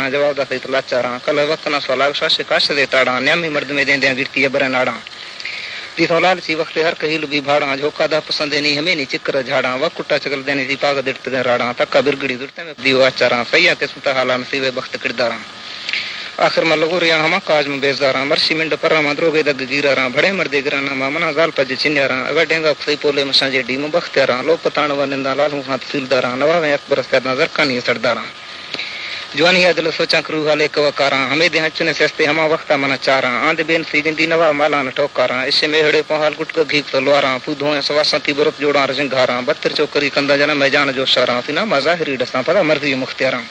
جواب دا سیت لاچاراں کل وقت نہ سوال شاش کاش دے تاڑاں نیامی مرد میں دیندیاں گرتی ابر ناڑاں دی سولال سی وقت ہر کہیل بھی بھاڑاں جھوکا دا پسند نہیں ہمیں نہیں چکر جھاڑاں وکٹا چکل دینی سی پاگ دڑت دے راڑاں تکا برگڑی دڑتے میں دیو اچاراں سیاں تے ستا حالاں نصیب بخت کرداراں آخر میں لگو ریا ہما کاج میں بیزاراں مرشی منڈ پرا مدروگے دگ گیراراں بڑے مردے گرانا مامنا زال پج چنیاراں اگر ڈینگا کسی پولے مساں جے ڈیم بختیاراں لوگ پتان ونندا لالوں ہاں تحصیلداراں نواویں اکبر سید نظر کانی سرداراں جوانی دل سوچاں کرو حالے کوکاراں ہمیں دے ہچنے سستے ہما وقتا منا چاراں آند بین سی گندی نوا مالان ٹوکاراں اس میڑے پہال گٹ گھیک تلواراں پودھوں سواساں تی برت جوڑاں رجنگاراں بتر چوکری کندا جنا میدان جو شاراں فنا مظاہری ڈساں پتہ مرضی مختاراں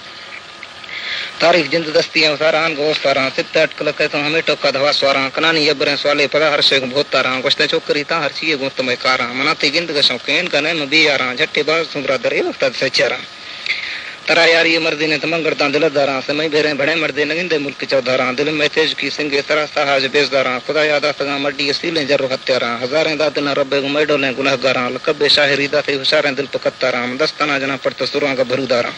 تاریخ جند دستیاں اتاراں گوستاراں سبت اٹکل کہتا ہمیں ٹوکا دھوا سواراں کنانی ابریں سوالے پدا ہر شے بھوتاراں گشتے چوکری تا ہر چیز گوست میں کاراں مناتی گند کا شوقین کنے مبیاراں جھٹے باز سمرا درے وقت سچاراں ترا یاری مرضی نے تمنگڑتاں دلداراں سمے بھرے بڑے مردے نگندے ملک چودھاراں دل میں تیج کی سنگے طرح سہاج بیزداراں خدا یادا تگاں مڈی اصیلیں جر ہتیاراں ہزاریں داد نہ رب گمے ڈولیں گنہگاراں لقب شاہری داتے ہوشاریں دل پکتاراں دستانہ جنا پڑت سراں کا بھروداراں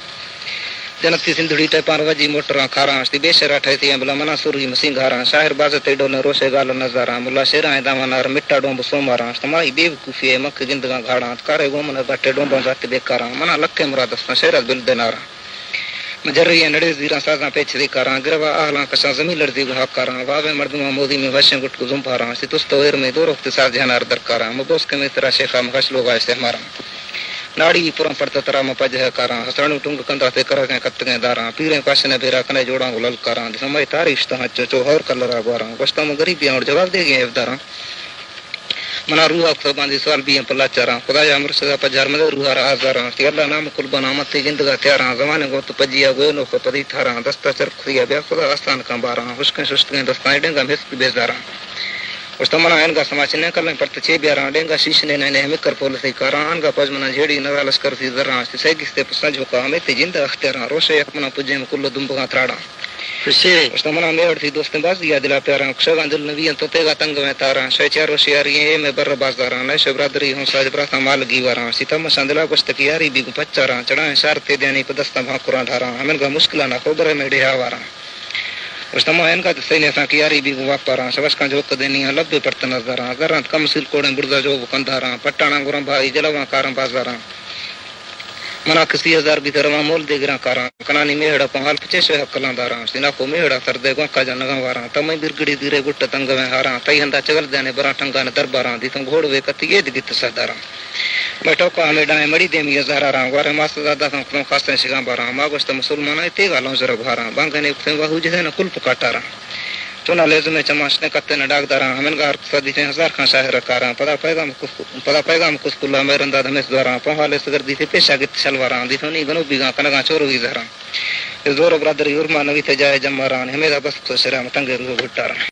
جنتی سندھڑی ٹیپان وجی موٹراں کھاراں تی بے شرا ٹھہتی بلا منا سوری مسنگاراں شاہر باز تے ڈولیں روشے گال نظاراں ملا شیراں داوانار مٹا ڈومب سوماراں تمائی بیوقوفی مک گندگاں گھاڑاں کارے گومن گٹے ڈومباں ذات بیکاراں منا لکھے مراد شہر دل دیناراں مجری نڑے زیراں سازاں پیچ دے کاراں گروا اہلاں کشاں زمین لڑزی گہاکاراں واوے مردماں مودی میں وشیں گٹ کو زمپاراں ستست ویر میں دور وقت ساز جہنار درکاراں مبوس کے میں ترا شیخا مخش لوگا استعماراں ناڑی پورا پڑتا ترا مپج ہے کاراں ہسڑوں ٹنگ کندا تے کرے کتگے داراں پیریں پاشنے بیرا کنے جوڑاں گلل کاراں سمے تاریخ تا چو ہور کلرا گواراں گشتوں غریبیاں اور جواب دے گئے افداراں منا روح کو باندھی سوال بھی پلا چاراں خدا یا مرشد پجار مد روح را ہزاراں تی اللہ نام قربان امت گندگا تیاراں زمانے کو تو پجیا گو نو پدی تھاراں دستا چرخ دیا بیا خدا آستان کا باراں خشکیں ششکیں دستاں ڈنگا مس بیزاراں اس تمنا ان کا سماچنے کلیں پر چے بیاراں ڈنگا شیشنے نے مکر پول سی کاراں ان کا پجمنا جھیڑی نوا لشکر سی زراں سی گستے پسا جھوکا ہمیں تے جند اختیاراں روشے یکمنا پجے کل دمبگاں تراڑاں اس تمنا میڑ تھی دوست باز دیا دلا پیاراں کشگاں دل نویاں تو تیگا تنگ میں تاراں شیچارو شیاری اے میں بر بازاراں نش برادری ہوں ساج برا مال گیواراں سیتا مسندلا گشت کی یاری بھی پچاراں چڑھائیں شارتے دیانی پدستا بھاکراں دھاراں ہمن کا مشکلاں نہ خبر میں ڈھیا واراں اس تمام ان کا سینے سا کی یاری بھی واپاراں شوش کا جوک دینی لب پرت نظراں زراں کم سل کوڑے بردا جو کندھاراں پٹانا گرم بھائی جلواں کاراں بازاراں منا کسی ہزار بھی درواں مول دے گراں کاراں کنانی میڑا پہال پچے شے کلاں داراں سینا کو میڑا سر دے گوں کا جنگاں واراں تمے برگڑی دیرے گٹ تنگ میں ہاراں تئی ہندا چگل دینے برا ٹنگا نے درباراں دی تم گھوڑ وے کتی یہ گت سداراں بیٹھو کا میڈا مڑی دے می ہزاراں وارے ماس زیادہ سن خاصے شگاں باراں ما گشت مسلمان تے گالوں زر بھاراں بانگنے تے وہو جے نہ کل پکاٹاراں چونا لیز میں چماش نے کتے نہ ڈاک داراں ہمن گار صدی سے ہزار خان شاہر کاراں پدا پیغام کس کلا میرندا دھمس دوراں پہالے سگر دی سے پیشا گت شلواراں دی سونی گنو بیگاں کنگاں چورو وی زہراں زور برادری ارما نوی تے جائے جماراں ہمیں بس تو شرام تنگ روح گھٹاراں